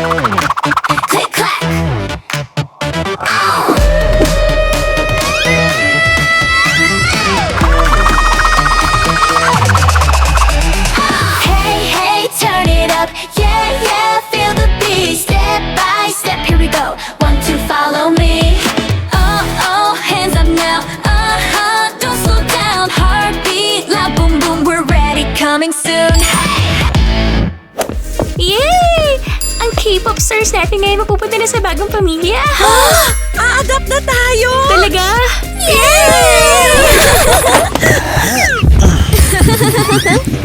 Click clack. Hey, hey, turn it up. Yeah, yeah, feel the beat. Step by step, here we go. 1, 2, follow me. Oh, oh, hands up now. Don't slow down. Heartbeat loud, boom, boom. We're ready, coming soon. Yay! Ang K-pop stars natin ngayon mapupunta na sa bagong pamilya. A-adapt na tayo! Talaga?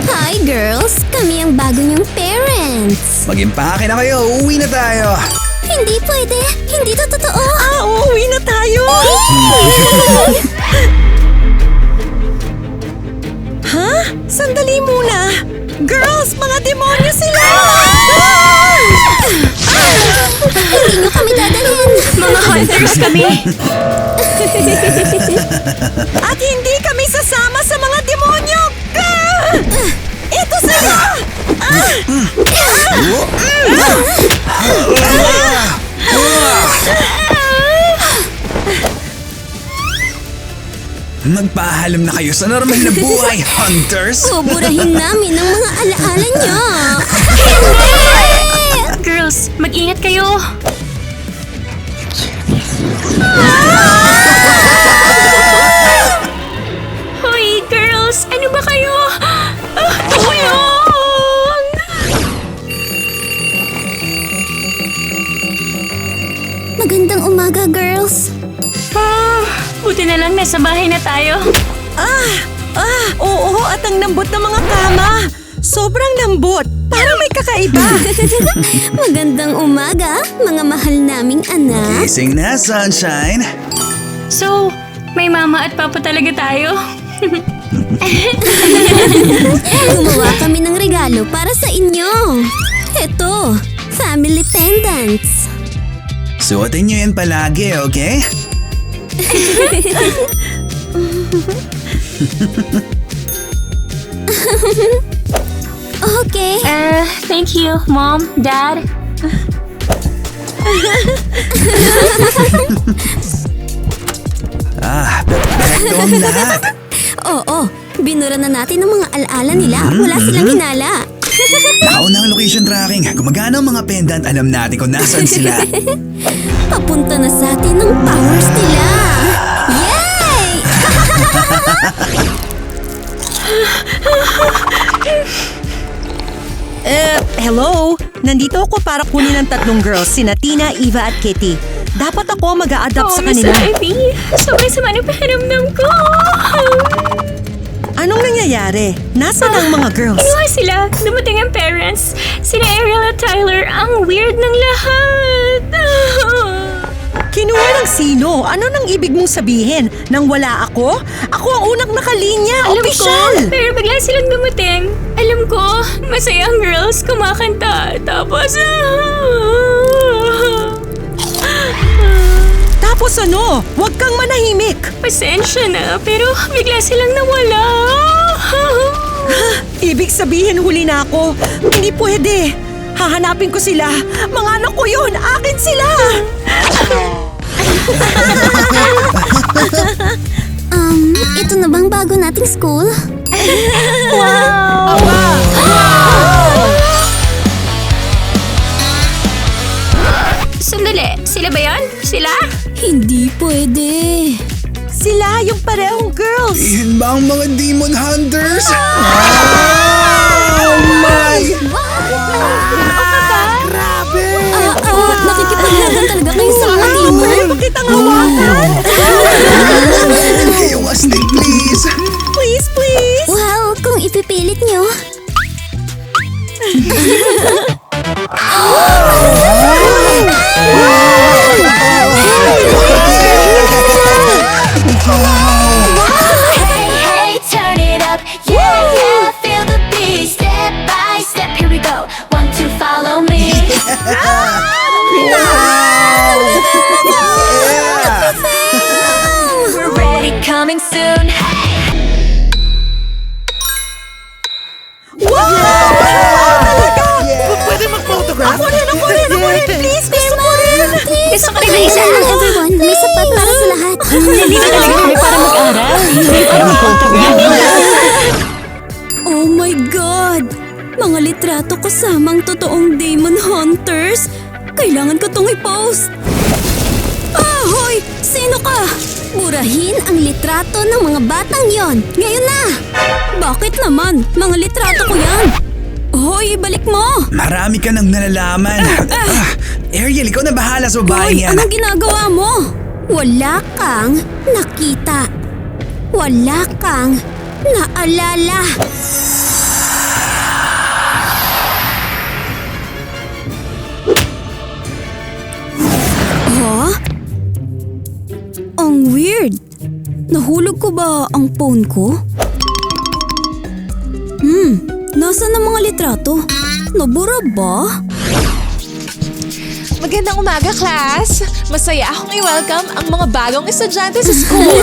Hi, girls. Kami ang bago niyong parents. Mag-impake na kayo, uuwi na tayo. Hindi pwede. Hindi to totoo. Uuwi na tayo! Ha? Sandali muna! Girls, mga demonyo sila! Hindi niyo kami dadalhin. Mga hunters kami. At hindi kami sasama sa mga demonyo! Ito sila! Magpaalam na kayo sa normal na buhay, hunters! Buburahin namin ang mga alaala niyo. Girls, mag-ingat kayo. Hoy, girls! Ano ba kayo? Tulong! Magandang umaga, girls. Buti na lang nasa bahay na tayo. Oo, at ang lambot ng mga kama. Sobrang lambot. Parang may kakaiba. Magandang umaga, mga mahal naming anak. Gising na, sunshine! So, may mama at papa talaga tayo? Gumawa kami ng regalo para sa inyo. Ito, family pendants. Suotin niyo yan palagi, okay? Okay. Thank you, Mom, Dad. Perfecto ang lahat. Oo, binura na natin ang mga alaala nila. Wala silang hinala. Nauna ang location tracking. Gumagana ang mga pendant. Alam natin kung nasaan sila. Papunta na sa atin ang powers nila. Yay! Hello? Nandito ako para kunin ang tatlong girls, sina Tina, Eva at Kitty. Dapat ako mag-a-adapt sa Miss kanila. Ivy. Sobrang sama ng pakiramdam ko. Anong nangyayari? Nasaan ang mga girls? Inuha sila. Dumating ang parents. Sina Ariel at Tyler. Ang weird ng lahat. Kinuha ng sino? Ano nang ibig mong sabihin? Nang wala ako? Ako ang unang nakalinya. Alam Opisyal! ko, pero bigla silang dumating. Alam ko, masaya ang girls kumakanta. Tapos, Tapos ano? Huwag kang manahimik. pasensya na, pero bigla silang nawala. Ibig sabihin huli na ako. Hindi pwede. Hahanapin ko sila. Mga anak ko yun. Akin sila. Ito na bang bago nating school? Sandali, sila ba yan? Sila? Hindi pwede. Sila yung parehong girls. Yan ba ang mga demon hunters? Oh my! Grabe! Nakikipaglaban talaga kayo sa mga demon. Pwede ba kitang hawakan? Huwag kayong astig, please! Please, please. Well, kung ipipilit nyo. Wow! coming soon. Wow! Talaga! Gusto ko rin na isa. Everyone, may sapat para sa lahat. Nandito talaga kami para mag-aral. Hindi para mag-photograph. Oh my God! Mga litrato kasamang totoong demon hunters. Kailangan ko tong i-post. Hoy! Sino ka? Burahin ang litrato ng mga batang yon. Ngayon na! Bakit naman? Mga litrato ko yan. Hoy, ibalik mo! Marami ka nang nalalaman. Ariel, ikaw na bahala sa babaeng Hoy, yan. anong ginagawa mo? Wala kang nakita. Wala kang naalala. Huh? Ang weird. Nahulog ko ba ang phone ko? Nasaan ang mga litrato? Nabura ba? Magandang umaga, class! Masaya akong i-welcome ang mga bagong estudyante sa school.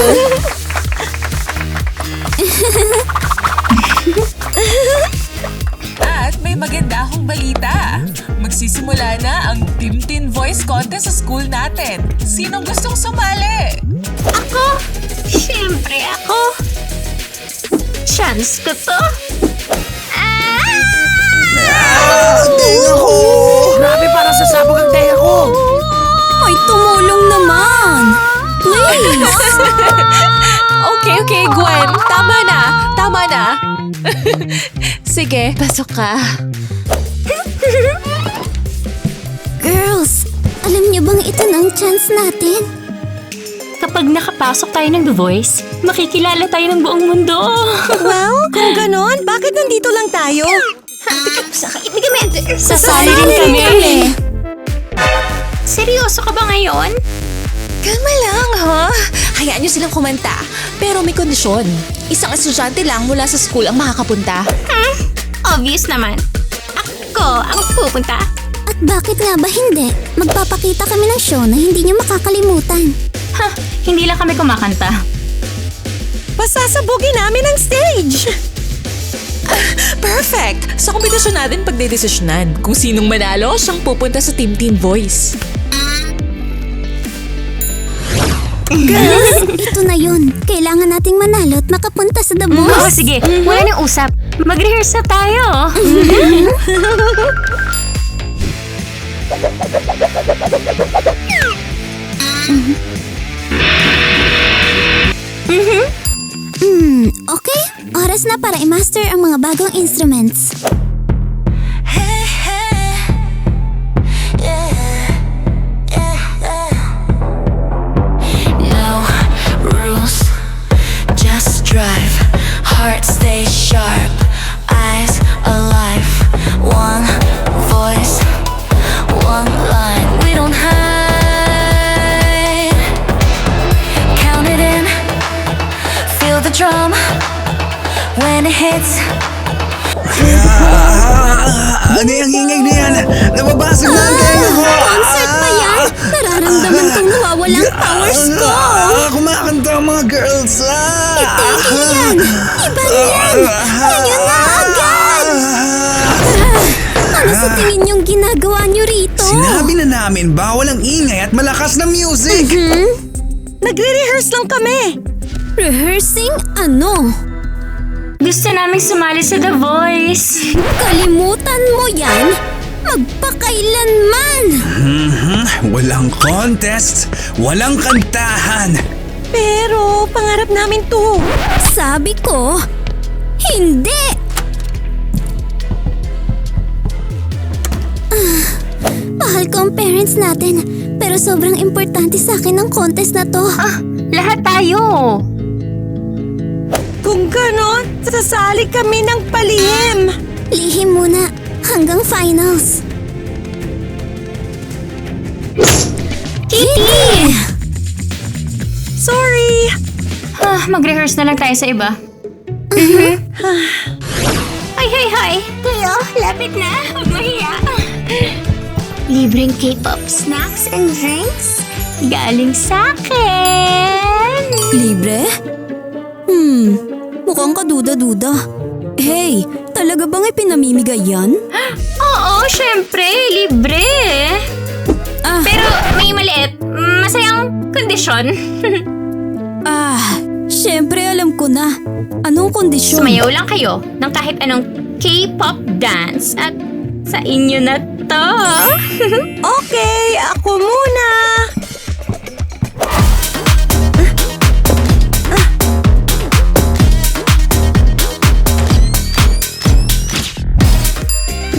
At may maganda akong balita. Magsisimula na ang Team Teen Voice Contest sa school natin. Sinong gustong sumali? Ako? Siyempre ako. Chance ko to. Tenga ko! Grabe, parang sasabog ang tenga ko. Ay, tumulong naman! Please! Okay, Gwen. Tama na. Sige, pasok ka. Girls, alam niyo bang ito na ang chance natin? Kapag nakapasok tayo ng The Voice, makikilala tayo ng buong mundo. Well, kung ganon, bakit nandito lang tayo? Sasali rin kami. Seryoso ka ba ngayon? Kalma lang, ha? Hayaan niyo silang kumanta. Pero may kondisyon. Isang estudyante lang mula sa school ang makakapunta. Obvious naman. Ako ang pupunta. At bakit nga ba hindi? Magpapakita kami ng show na hindi niyo makakalimutan. Hindi lang kami kumakanta. Pasasabugin namin ang stage! Perfect! Sa kompetisyon natin pagdedesisyonan. Kung sinong manalo, siyang pupunta sa Team Teen Voice. Girls, ito na yun. Kailangan nating manalo at makapunta sa The Oo, Voice. sige. Wala nang usap. Mag-rehearse na tayo. Okay, oras na para i-master ang mga bagong instruments. No rules, just drive. Heart stay sharp, eyes alive. One voice, one line. We don't hide. Count it in, feel the drum when it hits. Ano yung ingay na yan? Nababasag na ang tenga ko! Concert pa yan? Nararamdaman kong nawawala ang powers ko. Kumakanta ang mga girls! Tigil yan! Iba na yan! Ngayon na agad! Ano sa tingin niyong ginagawa niyo rito? Sinabi na namin bawal ang ingay at malakas na music! Nagre-rehearse lang kami! Rehearsing ano? Gusto naming sumali sa The Voice. Kalimutan mo yan? Magpakailanman! Walang contest, walang kantahan. Pero, pangarap namin to. Sabi ko, hindi! Mahal ko ang parents natin, pero sobrang importante sa akin ang contest na to. Lahat tayo. Kung ganon, sasali kami ng palihim. Lihim muna hanggang finals. Kitty! Sorry. Mag-rehearse na lang tayo sa iba. Hi! Kayo, lapit na. Huwag mahiya. Libreng K-pop snacks and drinks? Galing sa akin. Libre? Mukhang kaduda-duda. Hey, talaga bang ipinamimigay yan? Oo, syempre. Libre. Ah, Pero may maliit. kondisyon. Syempre alam ko na. Anong kondisyon? Sumayaw lang kayo ng kahit anong K-pop dance at sa inyo na to. Okay, ako muna.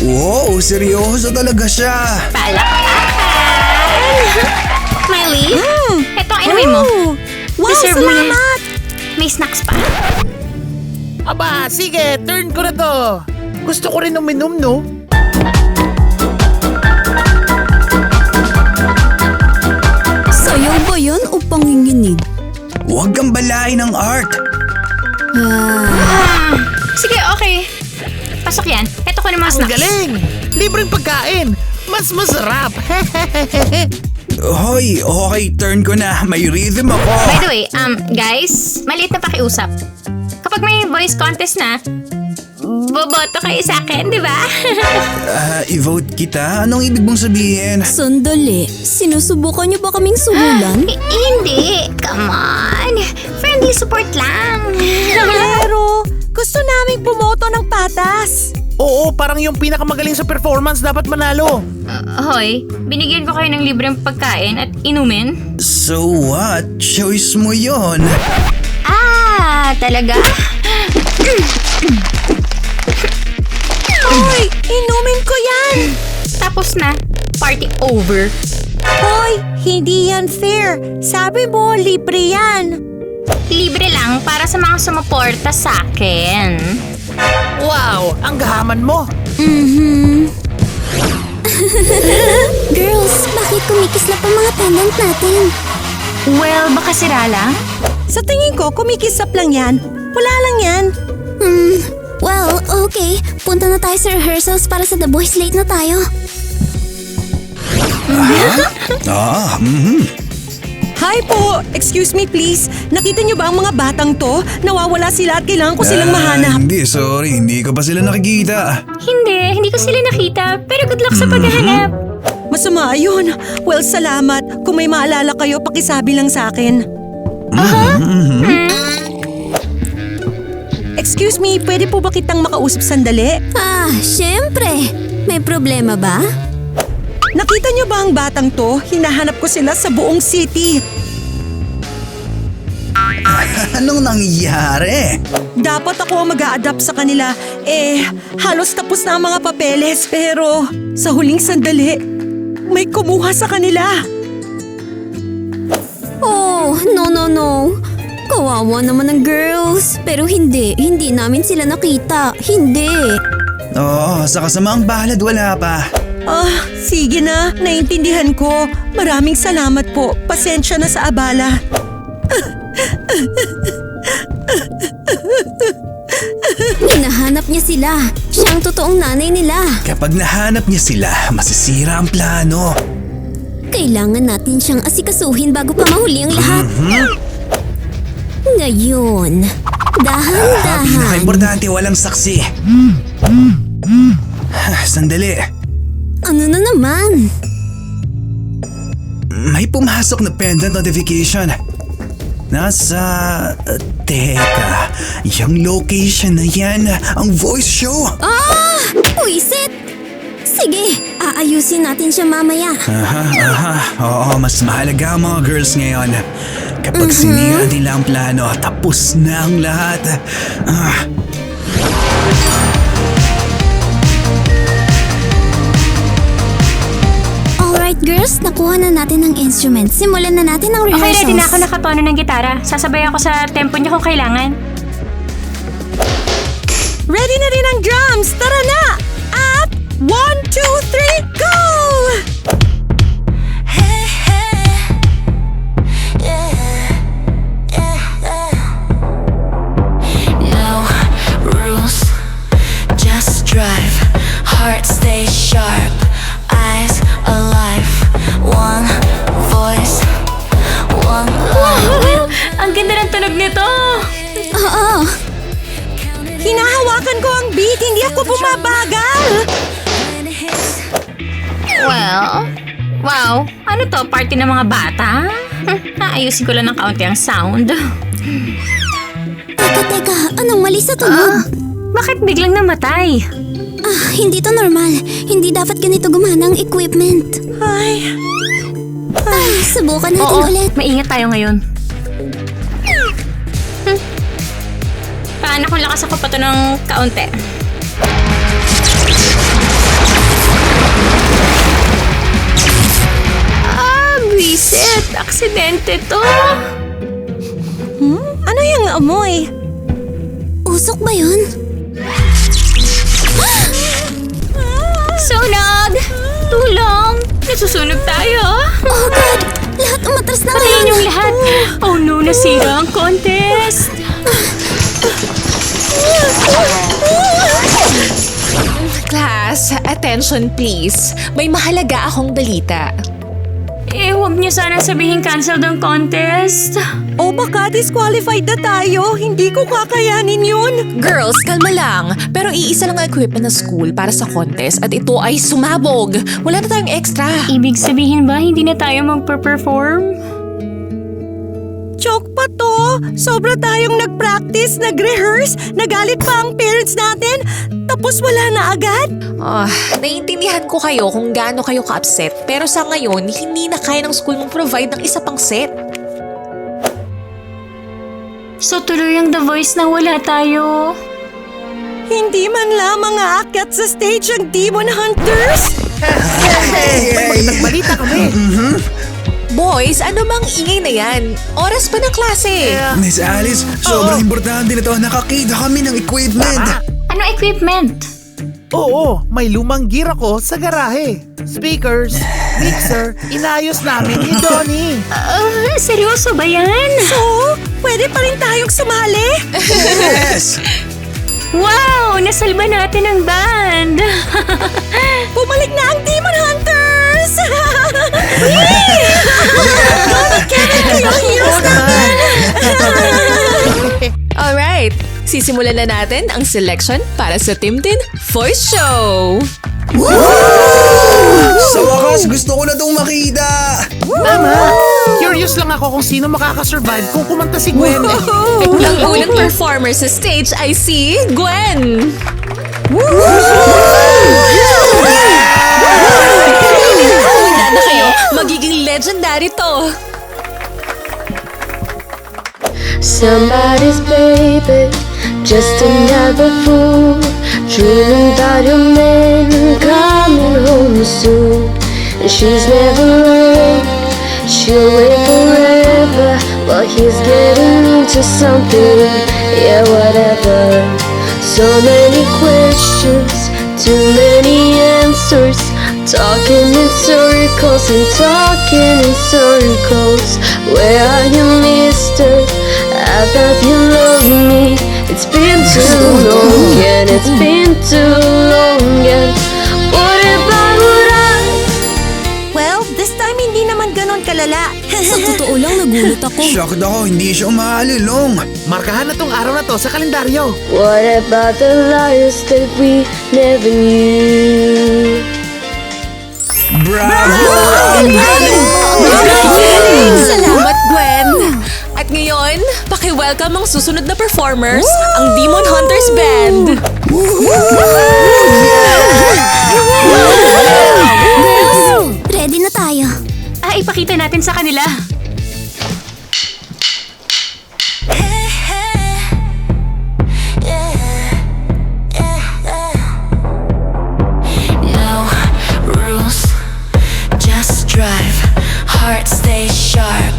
Wow, seryoso talaga siya. Palakpakan! Miley, eto ang inumin mo. Wow, Deserve mo yan. salamat. May snacks pa. Aba, sige, turn ko na to. Gusto ko rin uminom, no? Sayaw ba yan o panginginig? Huwag kang balain ng art. Sige, okay. Pasok yan. Eto ko ng mga Ang snacks. galing! Libreng pagkain! Mas masarap! Hoy, okay, turn ko na. May rhythm ako. By the way, guys, maliit na pakiusap. Kapag may voice contest na, boboto kayo sa akin, di ba? I-vote kita? Anong ibig mong sabihin? Sandali, sinusubukan niyo ba kaming sumulan? Hindi. Come on. Friendly support lang. Pero gusto naming pumoto ng patas. Oo, parang yung pinakamagaling sa performance dapat manalo. Hoy, binigyan ko kayo ng libreng pagkain at inumin. So what? Choice mo yon. Talaga? Hoy, inumin ko yan. Tapos na. Party over. Hoy, hindi yan fair. Sabi mo, libre yan. Libre lang para sa mga sumuporta sa akin. Wow, ang gahaman mo! Girls, bakit kumikis na pa mga pendant natin? Well, baka sira lang. Sa tingin ko, kumikisap lang yan. Wala lang yan. Well, okay. Punta na tayo sa rehearsals para sa The Boys. Late na tayo. Hi po! Excuse me please. Nakita niyo ba ang mga batang to? Nawawala sila at kailangan ko silang mahanap. Hindi, sorry. Hindi ko pa sila nakikita. Hindi ko sila nakita. Pero good luck sa paghahanap. Masama yun. Well, salamat. Kung may maalala kayo, pakisabi lang sa akin. Excuse me, pwede po ba kitang makausap sandali? Syempre. May problema ba? Nakita niyo ba ang batang to? Hinahanap ko sila sa buong city. Anong nangyari? Dapat ako ang mag-a-adapt sa kanila. Halos tapos na ang mga papeles pero sa huling sandali, may kumuha sa kanila. Oh, no. Kawawa naman ng girls. Pero hindi namin sila nakita. Hindi. Oo, sa kasamaang palad wala pa. Sige na. Naintindihan ko. Maraming salamat po. Pasensya na sa abala. Hinahanap niya sila. Siya ang totoong nanay nila. Kapag nahanap niya sila, masisira ang plano. Kailangan natin siyang asikasuhin bago pa mahuli ang lahat. Ngayon, dahan-dahan. Pinaka-importante, walang saksi. Sandali. Ano na naman? May pumasok na pendant notification. Teka, yung location na yan, ang voice show. Puisit! Sige, aayusin natin siya mamaya. Oo, mas mahalaga ang mga girls ngayon. Kapag sinira nila ang plano, tapos na ang lahat. Alright girls, nakuha na natin ang instrument. Simulan na natin ang Okay, rehearsals. ready na ako nakatono ng gitara. Sasabay ako sa tempo niyo kung kailangan. Ready na rin ang drums! Tara na! At 1, 2, 3, go! No rules, just drive. Heart stay sharp, eyes alive. One voice, one life. Ang ganda ng tunog nito! Oo. Hinahawakan ko ang beat, hindi ako bumabagal! Well, wow. Ano to? Party ng mga bata? Ayusin ko lang ng kaunti ang sound. Teka, anong mali sa tunog? Bakit biglang namatay? Hindi to normal. Hindi dapat ganito gumana ang equipment. Ay, Subukan natin Oo, ulit. maingat tayo ngayon. Paano kung lakas ako pa to ng kaunti? Bisit! Aksidente to! ano yung amoy? Usok ba yun? Sunog! Tulong! Nasusunog tayo! Oh God! Lahat umatras na Patayin ngayon. yung lahat! Oh no, nasira ang contest! Class, attention please. May mahalaga akong balita. Huwag niyo sana sabihin cancel ang contest. O baka disqualified na tayo. Hindi ko kakayanin yun. Girls, kalma lang. Pero iisa lang ang equipment ng school para sa contest at ito ay sumabog. Wala na tayong extra. Ibig sabihin ba hindi na tayo magpe-perform? Joke pa to. Sobra tayong nag-practice, nag-rehearse, nagalit pa ang parents natin. Tapos wala na agad. Naiintindihan ko kayo kung gaano kayo ka-upset. Pero sa ngayon, hindi na kaya ng school mong provide ng isa pang set. So tuloy ang The Voice na wala tayo. Hindi man lamang aakyat sa stage ang Demon Hunters. May nagbalita kami. Boys, ano mang ingay na yan? Oras pa ng klase. Miss Alice, sobrang importante na to. Nakakita kami ng equipment. Ano equipment? Oo, may lumang gear ako sa garahe. Speakers, mixer, inayos namin ni Donnie. Seryoso ba yan? So, pwede pa rin tayong sumali? Yes! Wow! Nasalba natin ang band! Bumalik na ang Demon Hunters! Alright, sisimulan na natin ang selection para sa Timtin Voice Show. Sa wakas, gusto ko na itong makita. Tama. Curious lang ako kung sino makakasurvive kung kumanta si Gwen. Ang unang performer sa stage ay si Gwen. Handa na kayo, magiging legendary to. Somebody's baby, just another fool, dreaming about your man coming home soon. And she's never late, she'll wait forever while he's getting into something, yeah, whatever. So many questions, too many answers, talking in circles and talking in circles. Where are you, mister? I thought you loved me. It's been too long and it's been too long and what about what I... Well, this time hindi naman ganon kalala. Sa totoo lang, nagulat ako. Shocked ako, hindi siya umaalilong. Markahan na tong araw na to sa kalendaryo. What about the liars that we never knew? Bravo! Salamat, Gwen. At ngayon, paki-welcome ang susunod na performers, ang Demon Hunters Band. Ready na tayo. Ipakita natin sa kanila. No rules, just drive. Heart stay sharp,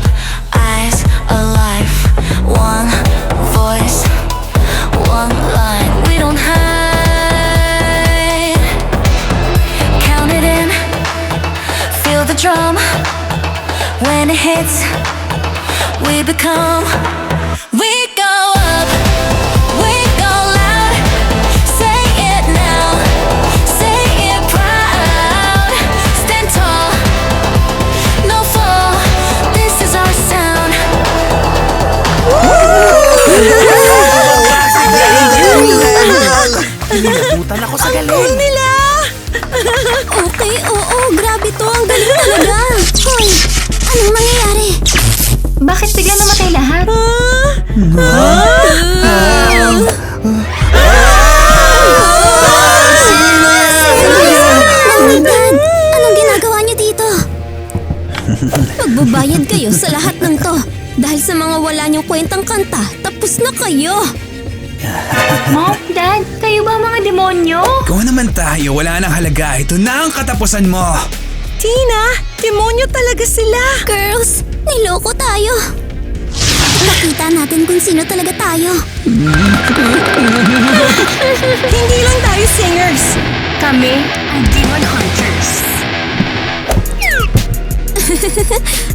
eyes alive. One voice, one line. We don't hide. Count it in, feel the drum. When it hits, we become. We go up, we go loud. Say it now, say it proud. Stand tall, no fall. This is our sound. Pinabutan ako sa galing. Nila! Okay, oo, grabe to. Ang galing talaga. Hoy, anong nangyayari? Magbabayad kayo sa lahat ng to. Dahil sa mga wala niyong kwentang kanta, tapos na kayo. Mom, Dad, kayo ba mga demonyo? Kung naman tayo, wala nang halaga. Ito na ang katapusan mo. Tina, demonyo talaga sila. Girls, niloko tayo. Makita natin kung sino talaga tayo. Hindi lang tayo singers. Kami ang Demon Hunters.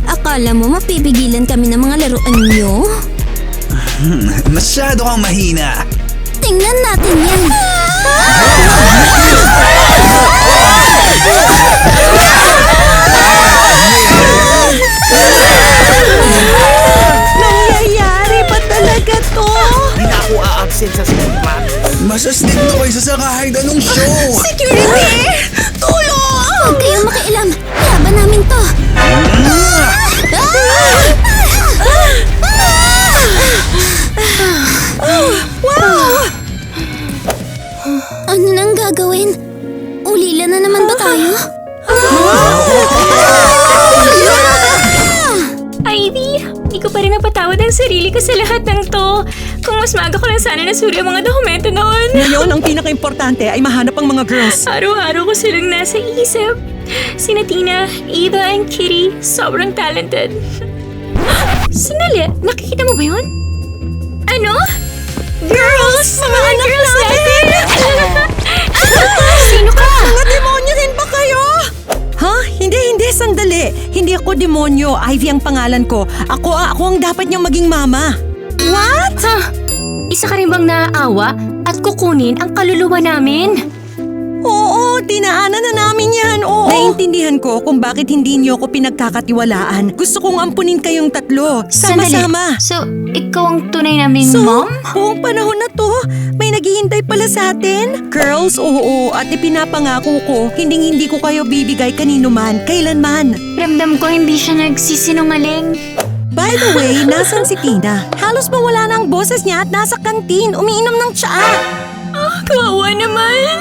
Akala mo mapipigilan kami ng mga laruan niyo? Masyado kang mahina. Tingnan natin yan. Nangyayari ba talaga to? Hindi na ako a-absent sa school class. Mas astig to kaysa sa kahit anong show. Security! Tulong! Huwag kayong makialam. Laban namin to. Wow! Ano nang gagawin? Ulila na naman ba tayo? Ivy, hindi ko pa rin napatawad ang sarili ko sa lahat ng to. Kung mas maaga ko lang sana nasuri ang mga dokumento noon. Ngayon, ang pinaka-importante ay mahanap ang mga girls. Araw-araw ko silang nasa isip. Sina Tina, Eva, and Kitty, sobrang talented. Sandali, nakikita mo ba yun? Ano? Girls! Mga girls natin! Sino ka? Mga demonyo din ba kayo? Ha? Hindi, sandali. Hindi ako demonyo. Ivy ang pangalan ko. Ako ang dapat niyang maging mama. What? Ha? Isa ka rin bang naaawa at kukunin ang kaluluwa namin? Oo, tinaanan na namin yan. Oo. Naiintindihan ko kung bakit hindi niyo ako pinagkakatiwalaan. Gusto kong ampunin kayong tatlo. Sama-sama. So, ikaw ang tunay naming mom? buong panahon na to, may naghihintay pala sa atin. Girls, oo, at ipinapangako ko, hindi ko kayo bibigay kanino man, kailanman. Ramdam ko hindi siya nagsisinungaling. By the way, nasan si Tina? Halos mawala na ang boses niya at nasa kantin, umiinom ng tsaa. Kawawa naman.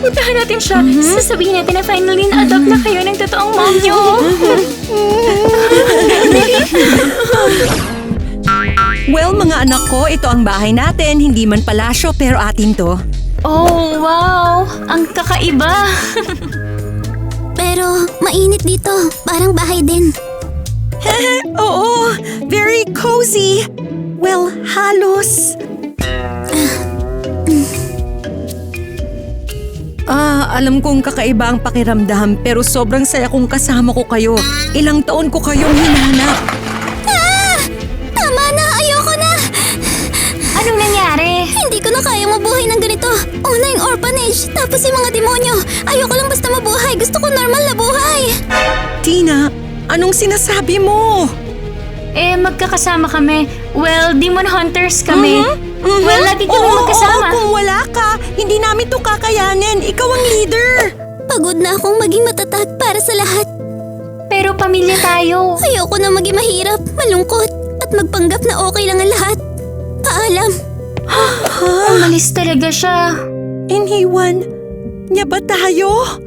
Puntahan natin siya. Sasabihin natin na finally na-adopt na kayo ng totoong mom niyo. Well, mga anak ko, ito ang bahay natin. Hindi man palasyo, pero atin to. Oh, wow. Ang kakaiba. Pero mainit dito. Parang bahay din. Oo, very cozy. Well, halos. Alam kong kakaiba ang pakiramdam pero sobrang saya kong kasama ko kayo. Ilang taon ko kayong hinanap. Tama na! Ayoko na! Anong nangyari? Hindi ko na kaya mabuhay ng ganito. Una yung orphanage, tapos yung mga demonyo. Ayoko lang basta mabuhay. Gusto ko normal na buhay. Tina, anong sinasabi mo? Magkakasama kami. Well, Demon Hunters kami. Well, lagi kami magkasama. Oo, kung wala ka, hindi namin to kakayanin. Ikaw ang leader. Pagod na akong maging matatag para sa lahat. Pero pamilya tayo. Ayoko na maging mahirap, malungkot, at magpanggap na okay lang ang lahat. Paalam. Umalis talaga siya. Iniwan niya ba tayo?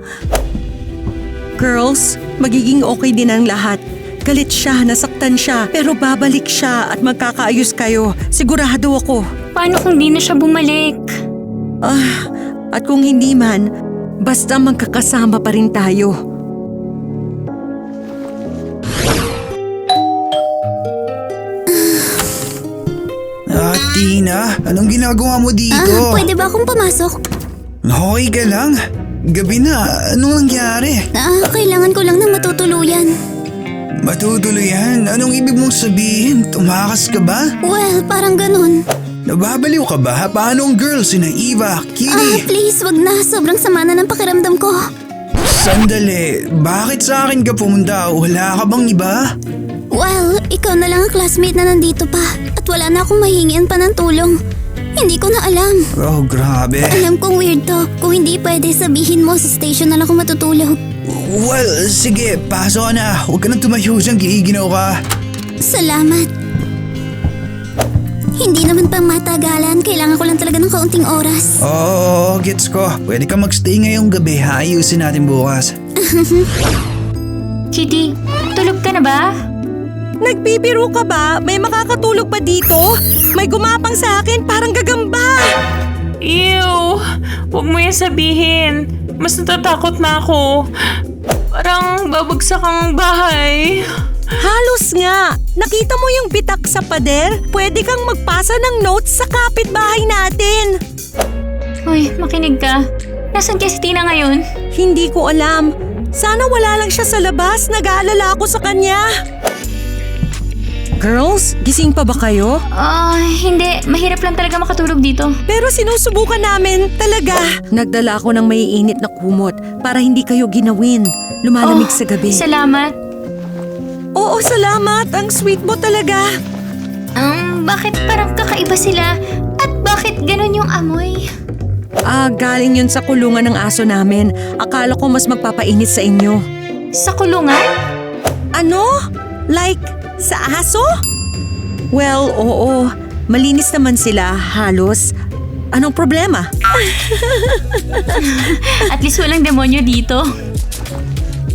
Girls, magiging okay din ang lahat. Galit siya, nasaktan siya, pero babalik siya at magkakaayos kayo. Sigurado ako. Paano kung di na siya bumalik? At kung hindi man, basta magkakasama pa rin tayo. Tina, anong ginagawa mo dito? Pwede ba akong pumasok? Okay ka lang? Gabi na, anong nangyari? Kailangan ko lang ng matutuluyan. Matutuluyan? Anong ibig mong sabihin? Tumakas ka ba? Well, parang ganun. Nababaliw ka ba? Paano ang girls? Sina Eva, Kitty? Please, wag na. Sobrang sama na ng pakiramdam ko. Sandali, bakit sa akin ka pumunta? Wala ka bang iba? Well, ikaw na lang ang classmate na nandito pa. At wala na akong mahingian pa ng tulong. Hindi ko na alam. Oh, grabe. Alam kong weird to. Kung hindi pwede, sabihin mo sa station na lang ako matutulog. Well, sige, pasok ka na. Huwag ka nang tumayo siyang giginaw ka. Salamat. Hindi naman pang matagalan. Kailangan ko lang talaga ng kaunting oras. Oo, gets ko. Pwede ka magstay ngayong gabi. Ayusin natin bukas. Kitty, tulog ka na ba? Nagbibiro ka ba? May makakatulog ba dito? May gumapang sa akin parang gagamba. Ew! Huwag mo yan sabihin. Mas natatakot na ako. Parang babagsak ang bahay. Halos nga. Nakita mo yung bitak sa pader? Pwede kang magpasa ng notes sa kapitbahay natin. Uy, makinig ka. Nasaan kaya si Tina ngayon? Hindi ko alam. Sana wala lang siya sa labas. Nag-aalala ako sa kanya. Girls, gising pa ba kayo? Hindi. Mahirap lang talaga makatulog dito. Pero sinusubukan namin, talaga. Nagdala ako ng maiinit na kumot para hindi kayo ginawin. Lumalamig sa gabi. Salamat. Oo, salamat. Ang sweet mo talaga. Bakit parang kakaiba sila? At bakit ganun yung amoy? Galing yun sa kulungan ng aso namin. Akala ko mas magpapainit sa inyo. Sa kulungan? Ano? Like, sa aso? Well, oo. Malinis naman sila, halos. Anong problema? At least walang demonyo dito.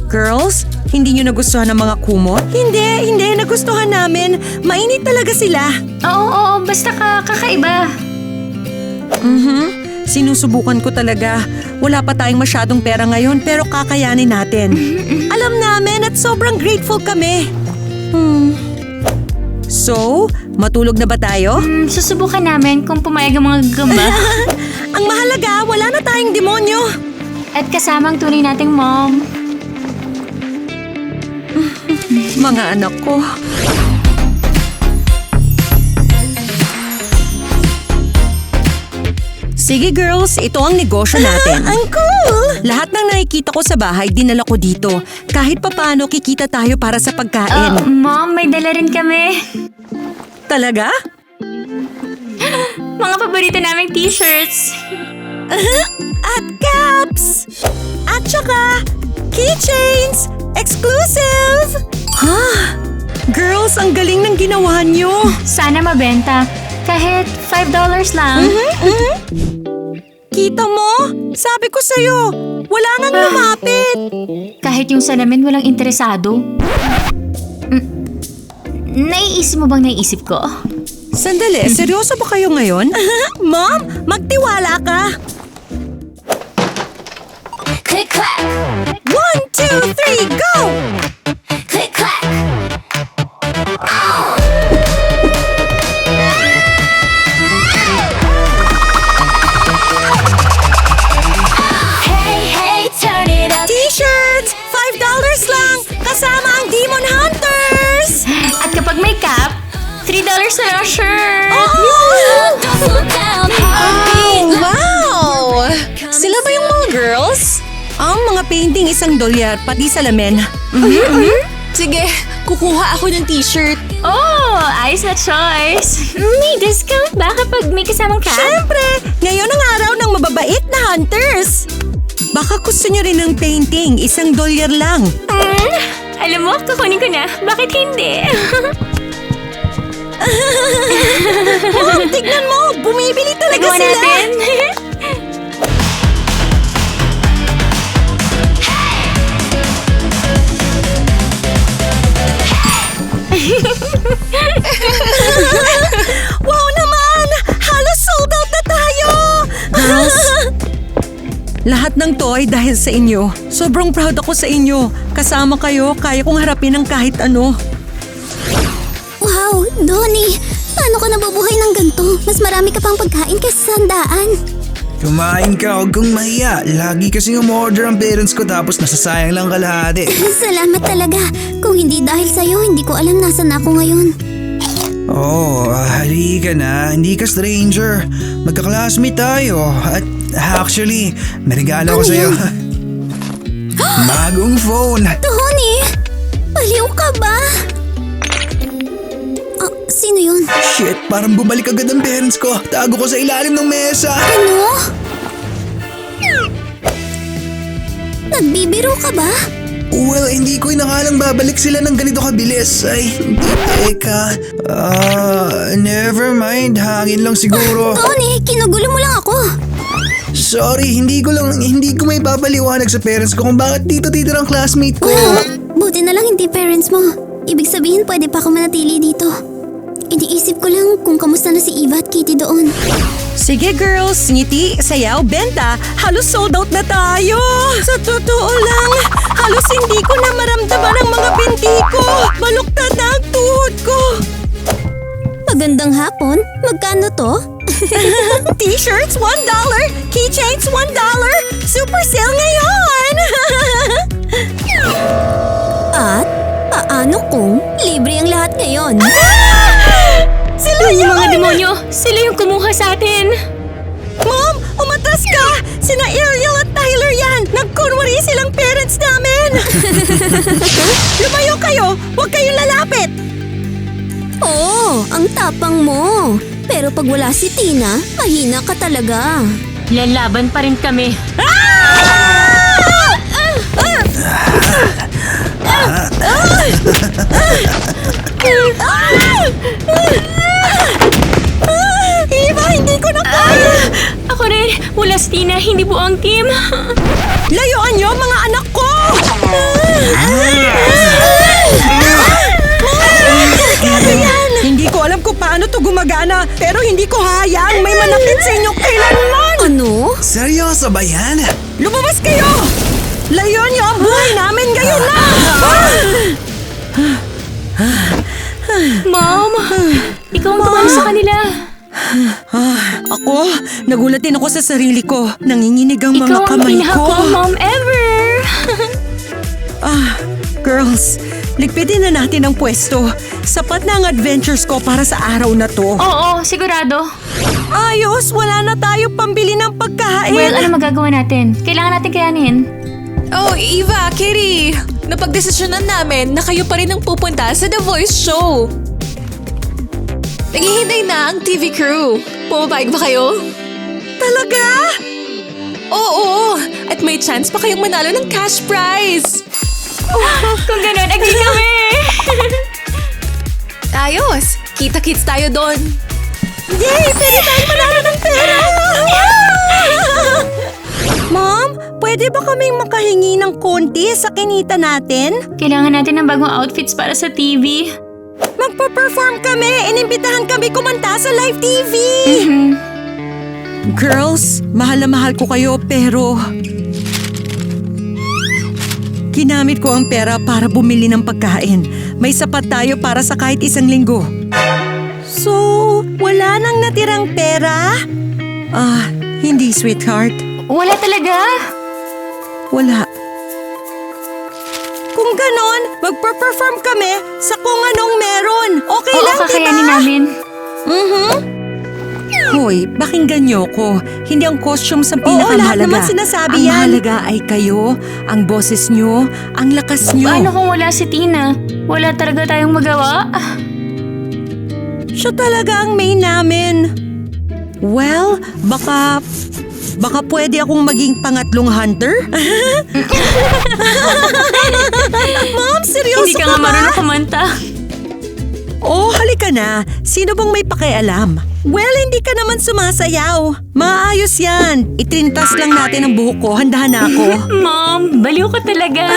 Girls, hindi nyo nagustuhan ang mga kumot? Hindi. Nagustuhan namin. Mainit talaga sila. Oo. Basta kakaiba. Sinusubukan ko talaga. Wala pa tayong masyadong pera ngayon pero kakayanin natin. Alam namin at sobrang grateful kami. So, matulog na ba tayo? Susubukan namin kung pumayag ang mga gagamba. Ang mahalaga, wala na tayong demonyo. At kasama ang tunay nating mom. Mga anak ko. Sige girls, ito ang negosyo natin. Ang cool! Lahat ng nakikita ko sa bahay, dinala ko dito. Kahit papaano kikita tayo para sa pagkain. Mom, may dala rin kami. Talaga? Mga paborito naming t-shirts. At caps! At saka, keychains! Exclusive! Girls, ang galing ng ginawa nyo. Sana mabenta. Kahit $5 lang. Kita mo? Sabi ko sa'yo, wala nang lumapit. Kahit yung salamin walang interesado. Naiisip mo bang naiisip ko? Sandali, seryoso ba kayo ngayon? Mom, magtiwala ka. Click clack, 1, 2, 3, go! click clack. Hey, turn it up. T-shirts! $5 lang! Kasama ang Demon Hunters! At kapag may cap, $3 na lang shirt. Don't slow down, heartbeat. Wow! Sila ba yung mga girls? Ang mga painting $1, pati salamin. Sige, kukuha ako ng t-shirt. Oh, ayos na choice. May discount ba kapag may kasamang cap? Siyempre! Ngayon ang araw ng mababait na hunters! Baka gusto nyo rin ng painting, $1 lang. Alam mo, kukunin ko na. Bakit hindi? Tignan mo! Bumibili talaga Nagawa sila! natin. Wow naman! Halos sold out na tayo! Girls, lahat ng toy dahil sa inyo. Sobrang proud ako sa inyo. Kasama kayo, kaya kong harapin ang kahit ano. Wow, Donnie! Paano ka nabubuhay ng ganito? Mas marami ka pang pagkain kaysa sandaan. Kumain ka, huwag kang mahiya. Lagi kasi umorder ang parents ko tapos nasasayang lang kalahati. Salamat talaga. Kung hindi dahil sa'yo, hindi ko alam nasan ako ngayon. Halika na. Hindi ka stranger. Magka-classmate tayo. At actually, may regalo ko sa'yo. Bagong phone. Donnie! Baliw ka ba? Sino yun? Shit, parang bumalik agad ang parents ko. Tago ko sa ilalim ng mesa. Ano? Nagbibiro ka ba? Well, hindi ko inakalang babalik sila ng ganito kabilis. Ay, teka. Never mind. Hangin lang siguro. Donnie, kinugulo mo lang ako. Sorry, hindi ko may papaliwanag sa parents ko kung bakit dito ang classmate ko. Buti Buti na lang hindi parents mo. Ibig sabihin pwede pa ako manatili dito. Iniisip ko lang kung kamusta na si Eva at Kitty doon. Sige girls, ngiti, sayaw, benta. Halos sold out na tayo. Sa totoo lang, halos hindi ko na maramdaman ang mga binti ko. Baluktad na ang tuhod ko. Magandang hapon. Magkano to? T-shirts, $1. Keychains, $1. Super sale ngayon. At paano kung libre ang lahat ngayon? Sila Yung yun! mga demonyo, sila yung kumuha sa atin. Mom, umatras ka! Sina Ariel at Tyler yan! Nagkunwari silang parents namin! Lumayo kayo! Huwag kayong lalapit! Oo, ang tapang mo. Pero pag wala si Tina, mahina ka talaga. Lalaban pa rin kami. Eva, hindi ko na kaya! Ako rin, wala si Tina, hindi po ang team. Layuan niyo mga anak ko! Hindi ko alam kung paano to gumagana, pero hindi ko hayang may manakit sa inyo kailanman! Ano? Seryoso ba yan? Lumabas kayo! Layuan niyo ang buhay namin ngayon na! Mom, ikaw ang tumalo sa kanila. Ako, nagulat din ako sa sarili ko. Nanginginig ang mga Ikaw ang kamay ko. pinaka-cool mom ever. Girls, ligpitin na natin ang pwesto. Sapat na ang adventures ko para sa araw na to. Oo, sigurado. Ayos, wala na tayo pambili ng pagkain. Well, ano magagawa natin? Kailangan natin kayanin. Oh, Eva, Kitty! Napagdesisyonan namin na kayo pa rin ang pupunta sa The Voice Show. Naghihintay na ang TV crew. Pumapayag ba kayo? Talaga? Oo! At may chance pa kayong manalo ng cash prize! Kung gano'n, agree kami. Ayos! Kita-kits tayo doon! Yay! Pwede tayong manalo ng pera! Mom, pwede ba kaming makahingi ng konti sa kinita natin? Kailangan natin ng bagong outfits para sa TV. Magpa-perform kami! Inimbitahan kami kumanta sa live TV! Girls, mahal na mahal ko kayo pero... Ginamit ko ang pera para bumili ng pagkain. May sapat tayo para sa kahit isang linggo. So, wala nang natirang pera? Hindi sweetheart. Wala talaga. Wala. Kung ganon, magpa-perform kami sa kung anong meron. Okay Oo, lang, kakayanin diba? namin. Hoy, pakinggan niyo ko. Hindi ang costumes ang Oo, pinakamahalaga. lahat naman sinasabi yan. Ang mahalaga ay kayo, ang boses niyo, ang lakas niyo. Paano kung wala si Tina? Wala talaga tayong magawa? Siya talaga ang main namin. Well, baka pwede akong maging pangatlong hunter? Mom, seryoso Hindi ka nga marunong kumanta. Oh, halika na. Sino bang may pakialam? Well, hindi ka naman sumasayaw. Maayos yan. Itrintas lang natin ang buhok ko. Handahan na ako. Mom, baliw ka talaga.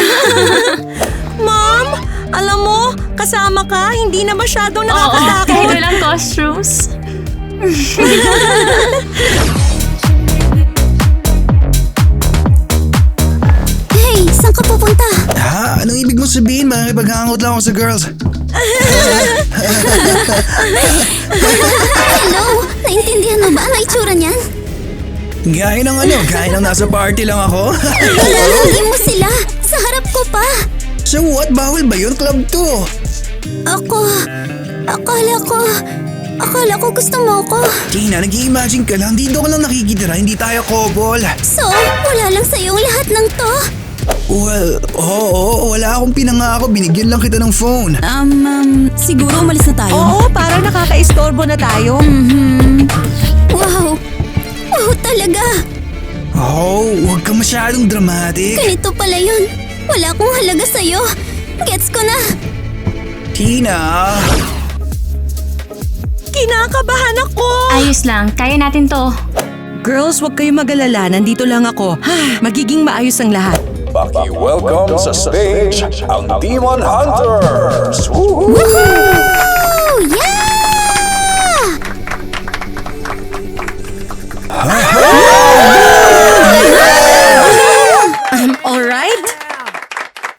Mom, alam mo, kasama ka, hindi na masyadong Oo, nakakatakot. kahit walang costumes. Hey, saan ka pupunta? Ha? Anong ibig mo sabihin? Makikipag-hangout lang ako sa girls. Hello? Naintindihan mo ba ang itsura niyan? Gaya ng nasa party lang ako. Ilalagay mo sila. Sa harap ko pa. So what? Bawal ba yun? Club to. Akala ko gusto mo ko. Tina, nag-i-imagine ka lang. Dito ka lang nakikitira. Hindi tayo couple. So, wala lang sa'yo ang lahat ng to? Well, oo. Wala akong pinangako. Binigyan lang kita ng phone. Siguro umalis na tayo. Oo, parang nakaka-istorbo na tayo. Wow! Wow talaga! Oh, huwag ka masyadong dramatic. Ganito pala yun. Wala akong halaga sa'yo. Gets ko na. Tina! Kinakabahan ako. Ayos lang, kaya natin to. Girls, huwag kayong mag-alala. Nandito lang ako. Magiging maayos ang lahat. Paki-welcome sa stage ang Demon Hunters! Woohoo! Oh, yeah! Alright?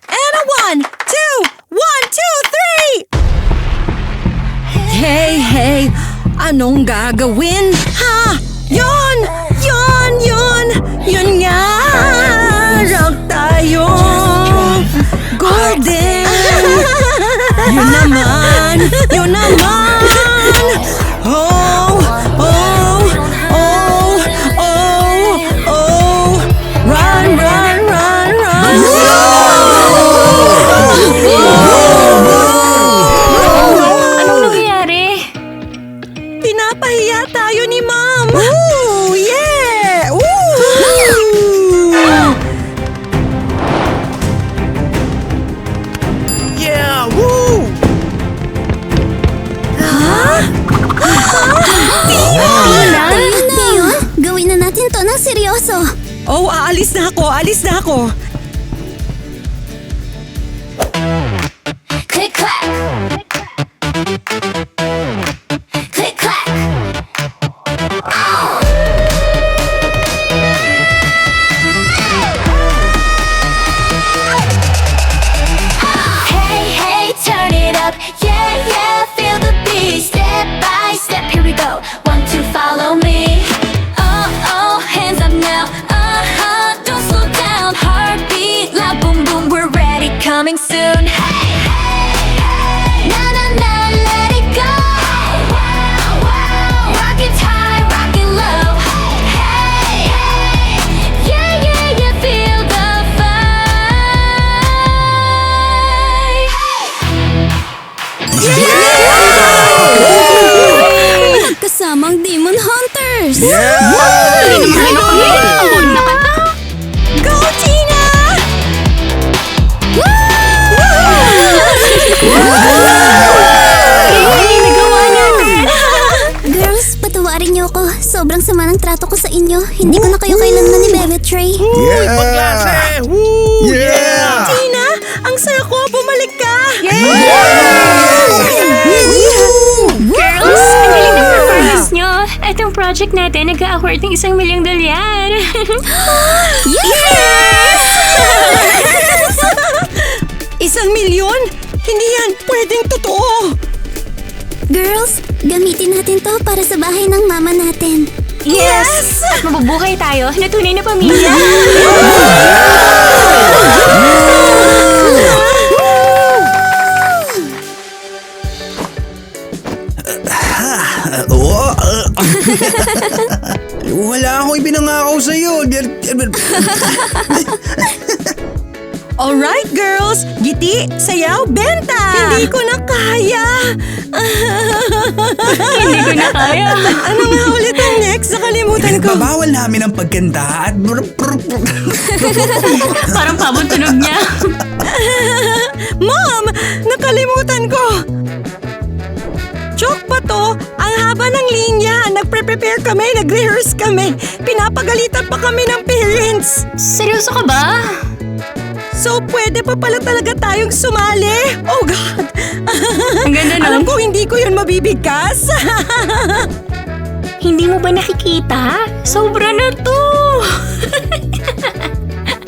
And a 1, 2, 1, 2, 3! Hey! Anong gagawin? Ha? Yon nga! Rock tayo! Golden! Yun naman! Oh! Run! Anong nangyayari? Pinapahiya tayo ni Mom! Ooh! Yeah! Ooh! Yeah! Woo! Dion, gawin na natin to ng seryoso. Oh, aalis na ako! Click clack. Click clack. Hey, turn it up. Yeah, feel the beat. Step by step, here we go. 1, 2, follow me. Oh, hands up now. Don't slow down. Heartbeat, loud, boom, boom. We're ready, coming soon. Hey, na, let it go. Rock it high, rock it low. Hey, yeah, feel the vibe. Kasamang Demon Hunters! Go, Tina! Girls, patawarin niyo ako. Sobrang sama ng trato ko sa inyo. Hindi ko na kayo kailanman ni Bebetray. Pagklase! Woo! Yeah! Tina, ang saya ko! Bumalik ka! Girls, ang galing ng performance nyo. Itong project natin nag-a-award ng $1 milyong. $1 milyon? Hindi yan pwedeng totoo! Girls, gamitin natin to para sa bahay ng mama natin. Yes! At mabubuhay tayo na tunay na pamilya. Wala akong ipinangakaw sa'yo. Alright, girls! Giti, sayaw, benta! Hindi ko na kaya! Hindi ko na kaya. Ano nga ulit ang next? Nakalimutan ko. Pinagbabawal namin ang pagganda at... Parang pabot tunog niya. Mom! Nakalimutan ko! Joke ba to? Ang haba ng linya. Nagpre-prepare kami, nag-rehearse kami. Pinapagalitan pa kami ng parents. Seryoso ka ba? So, pwede pa pala talaga tayong sumali? Oh God! Ang ganda nun. Alam ko hindi ko yun mabibigkas. Hindi mo ba nakikita? Sobra na to.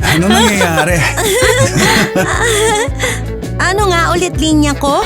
Ano nangyayari? Ano nga ulit linya ko?